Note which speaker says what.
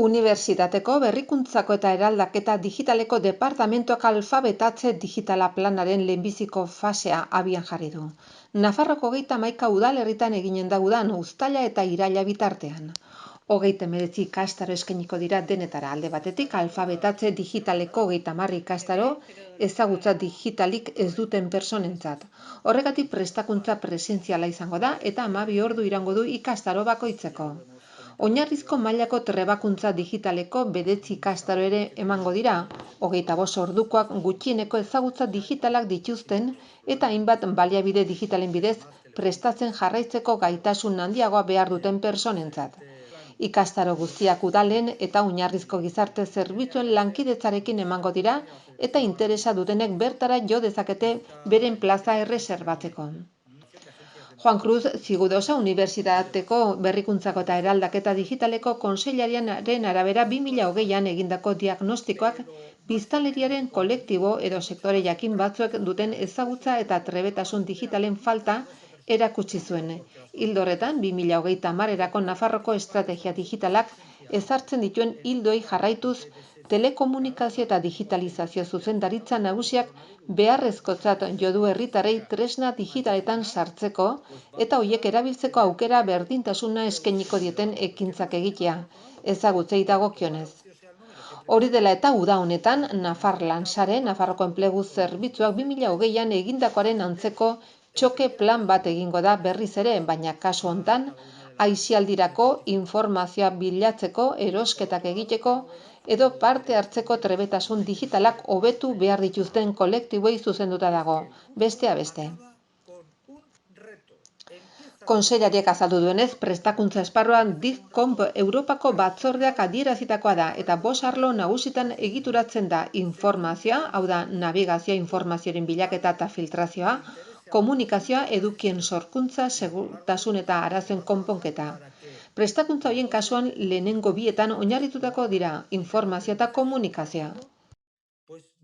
Speaker 1: Unibertsitateko Berrikuntzako eta Eraldaketa Digitaleko Departamentuak alfabetatze digitala planaren lehenbiziko fasea abian jarri du. Nafarroko 31 udalerritan eginen da udan uztaila eta iraila bitartean. 39 ikastaro eskainiko dira denetara, alde batetik alfabetatze digitaleko 30 ikastaro ezagutza digitalik ez duten personentzat. Horregatik prestakuntza presentziala izango da eta 12 ordu irango du ikastaro bakoitzeko. Oinarrizko mailako trebakuntza digitaleko 9 ikastaro ere emango dira, 25 ordukoak gutxieneko ezagutza digitalak dituzten eta hainbat baliabide digitalen bidez prestatzen jarraitzeko gaitasun handiagoa behar duten personentzat. Ikastaro guztiak udalen eta oinarrizko gizarte zerbitzuen lankidetzarekin emango dira eta interesa dutenek bertara jo dezakete beren plaza erreserbatzeko. Juan Cruz Zigudosa Unibertsitateko Berrikuntzako eta Eraldaketa Digitaleko Kontseilariaren arabera 2020an egindako diagnostikoak biztanleriaren kolektibo edo sektore jakin batzuek duten ezagutza eta trebetasun digitalen falta erakutsi zuen. Ildo horretan, 2030erako Nafarroko estrategia digitalak ezartzen dituen ildoei jarraituz, telekomunikazio eta digitalizazio zuzendaritza nagusiak beharrezkotzat jo du herritarrei tresna digitaletan sartzeko eta horiek erabiltzeko aukera berdintasuna eskainiko dieten ekintzak egitea, ezagutzei dagokionez. Hori dela eta uda honetan, Nafarlan Sare, Nafarroko Enplegu Zerbitzuak 2020an egindakoaren antzeko txoke plan bat egingo da berriz ere, baina kasu hontan, aisialdirako, informazioa bilatzeko, erosketak egiteko edo parte hartzeko trebetasun digitalak hobetu behar dituzten kolektiboei zuzenduta dago, besteak beste. Kontseilariak azaldu duenez, prestakuntza esparruan DIGCOMP Europako batzordeak adierazitakoa da eta 5 arlo nagusitan egituratzen da informazioa, hau da nabigazioa, informazioaren bilaketa eta filtrazioa, komunikazioa, edukien sorkuntza, segurtasun eta arazoen konponketa. Prestakuntza horien kasuan lehenengo bietan oinarritutako dira informazioa eta komunikazioa.